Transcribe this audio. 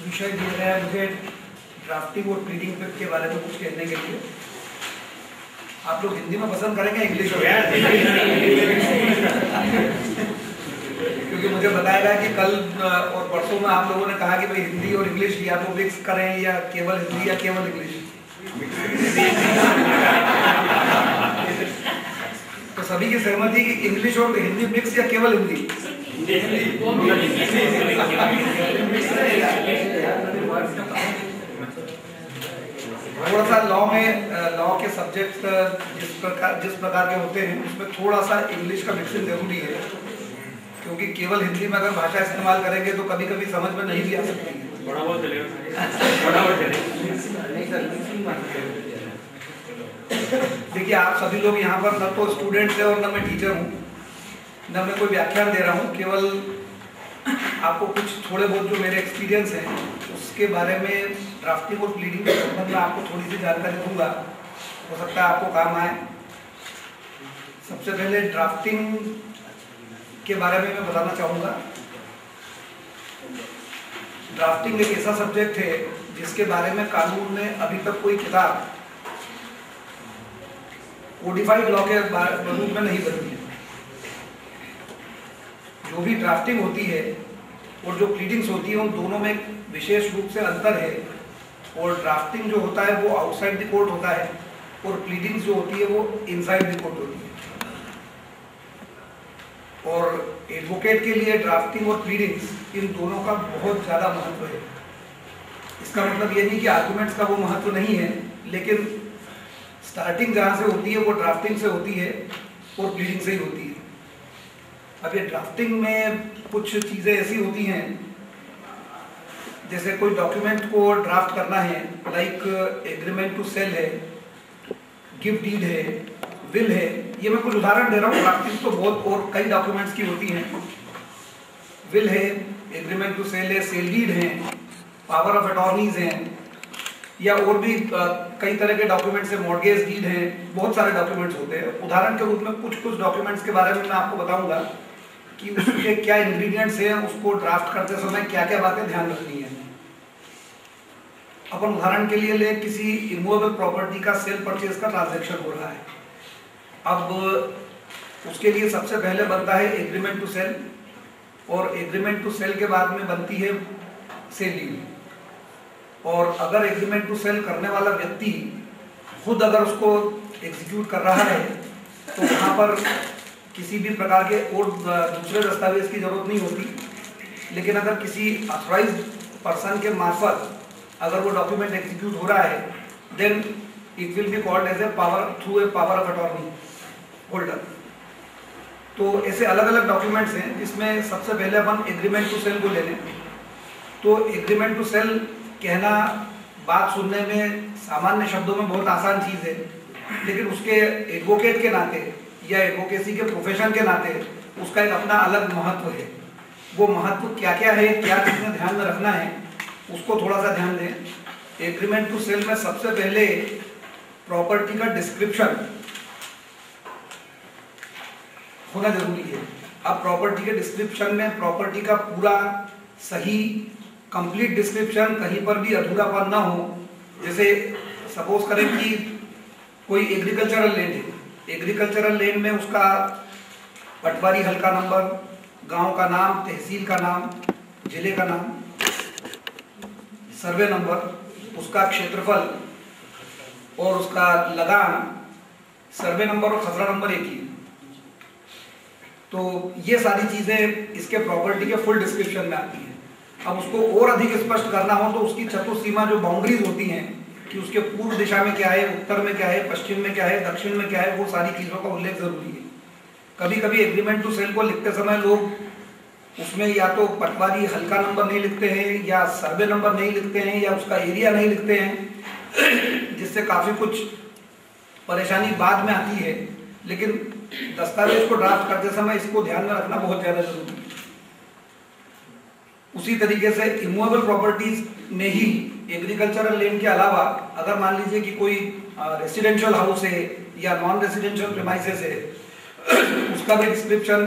विषय दिया गया है मुझे ड्राफ्टिंग और प्लीडिंग के बारे में कुछ कहने के लिए। आप लोग हिंदी में पसंद करेंगे इंग्लिश में? क्योंकि मुझे बताया गया कि कल और परसों में आप लोगों ने कहा कि भाई हिंदी और इंग्लिश या तो मिक्स करें या केवल हिंदी या केवल इंग्लिश। तो सभी की सहमति कि इंग्लिश और हिंदी मिक्स या केवल हिंदी? थोड़ा सा लॉ के सब्जेक्ट जिस प्रकार के होते हैं उसमें थोड़ा सा इंग्लिश का मिक्सिंग जरूरी है, क्योंकि केवल हिंदी में अगर भाषा इस्तेमाल करेंगे तो कभी कभी समझ में नहीं भी आ सकती है। देखिए, आप सभी लोग यहाँ पर न तो स्टूडेंट्स हैं और न मैं टीचर हूँ, न मैं कोई व्याख्यान दे रहा हूँ। केवल आपको कुछ थोड़े बहुत जो मेरे एक्सपीरियंस हैं उसके बारे में ड्राफ्टिंग और प्लीडिंग के संबंध में आपको थोड़ी सी जानकारी दूंगा, हो सकता है आपको काम आए। सबसे पहले ड्राफ्टिंग के बारे में मैं बताना चाहूँगा। ड्राफ्टिंग एक ऐसा सब्जेक्ट है जिसके बारे में कानून में अभी तक कोई किताब कोडिफाइड लॉ के रूप में नहीं बनी है। जो भी ड्राफ्टिंग होती है और जो प्लीडिंग्स होती है उन दोनों में विशेष रूप से अंतर है। और ड्राफ्टिंग जो होता है वो आउटसाइड द कोर्ट होता है और प्लीडिंग्स जो होती है वो इनसाइड द कोर्ट होती है। और एडवोकेट के लिए ड्राफ्टिंग और प्लीडिंग्स इन दोनों का बहुत ज़्यादा महत्व है। इसका मतलब ये नहीं कि आर्गुमेंट्स का वो महत्व नहीं है, लेकिन स्टार्टिंग जहाँ से होती है वो ड्राफ्टिंग से होती है और प्लीडिंग से ही होती है। अब ये ड्राफ्टिंग में कुछ चीज़ें ऐसी होती हैं, जैसे कोई डॉक्यूमेंट को ड्राफ्ट करना है, लाइक एग्रीमेंट टू सेल है, गिफ्ट डीड है, विल है। ये मैं कुछ उदाहरण दे रहा हूँ। ड्राफ्टिंग तो बहुत और कई डॉक्यूमेंट्स की होती हैं। विल है, एग्रीमेंट टू सेल है, सेल डीड है, पावर ऑफ अटॉर्नीज हैं, या और भी कई तरह के डॉक्यूमेंट्स हैं, मॉर्गेज डीड हैं, बहुत सारे डॉक्यूमेंट्स होते हैं। उदाहरण के रूप में कुछ डॉक्यूमेंट्स के बारे में मैं आपको बताऊंगा कि उसके क्या इंग्रेडिएंट्स हैं, उसको ड्राफ्ट करते समय क्या क्या बातें ध्यान रखनी है। अपन उदाहरण के लिए ले, किसी इमूवेबल प्रॉपर्टी का सेल परचेज का ट्रांजैक्शन हो रहा है। अब उसके लिए सबसे पहले बनता है एग्रीमेंट टू सेल, और एग्रीमेंट टू सेल के बाद में बनती है सेल डीड। और अगर एग्रीमेंट टू सेल करने वाला व्यक्ति खुद अगर उसको एग्जीक्यूट कर रहा है तो वहाँ पर किसी भी प्रकार के और दूसरे दस्तावेज की जरूरत नहीं होती। लेकिन अगर किसी ऑथराइज्ड पर्सन के मार्फत अगर वो डॉक्यूमेंट एग्जीक्यूट हो रहा है, then it will be called as a power through a power of attorney holder. तो ऐसे अलग अलग डॉक्यूमेंट्स हैं जिसमें सबसे पहले अपन एग्रीमेंट टू सेल को ले लें। तो एग्रीमेंट टू सेल कहना बात सुनने में सामान्य शब्दों में बहुत आसान चीज़ है, लेकिन उसके एडवोकेट के नाते या एडवोकेसी के प्रोफेशन के नाते उसका एक अपना अलग महत्व है। वो महत्व क्या क्या है, क्या चीज़ें ध्यान में रखना है, उसको थोड़ा सा ध्यान दें। एग्रीमेंट टू सेल में सबसे पहले प्रॉपर्टी का डिस्क्रिप्शन होना जरूरी है। अब प्रॉपर्टी के डिस्क्रिप्शन में प्रॉपर्टी का पूरा सही कंप्लीट डिस्क्रिप्शन, कहीं पर भी अधूरापन ना हो। जैसे सपोज करें कि कोई एग्रीकल्चरल लैंड है, एग्रीकल्चरल लैंड में उसका पटवारी हल्का नंबर, गांव का नाम, तहसील का नाम, जिले का नाम, सर्वे नंबर, उसका क्षेत्रफल और उसका लगान, सर्वे नंबर और खसरा नंबर एक ही। तो ये सारी चीज़ें इसके प्रॉपर्टी के फुल डिस्क्रिप्शन में आती हैं। अब उसको और अधिक स्पष्ट करना हो तो उसकी चतुर्सीमा जो बाउंड्रीज होती हैं कि उसके पूर्व दिशा में क्या है, उत्तर में क्या है, पश्चिम में क्या है, दक्षिण में क्या है, वो सारी चीज़ों का उल्लेख जरूरी है। कभी कभी एग्रीमेंट टू सेल को लिखते समय लोग उसमें या तो पटवारी हल्का नंबर नहीं लिखते हैं, या सर्वे नंबर नहीं लिखते हैं, या उसका एरिया नहीं लिखते हैं, जिससे काफ़ी कुछ परेशानी बाद में आती है। लेकिन दस्तावेज को ड्राफ्ट करते समय इसको ध्यान में रखना बहुत ज़्यादा जरूरी है। उसी तरीके से इमूवेबल प्रॉपर्टीज में ही एग्रीकल्चरल लैंड के अलावा अगर मान लीजिए कि कोई रेसिडेंशियल हाउस है या नॉन रेसिडेंशियल प्रेमाइसेस है, उसका भी डिस्क्रिप्शन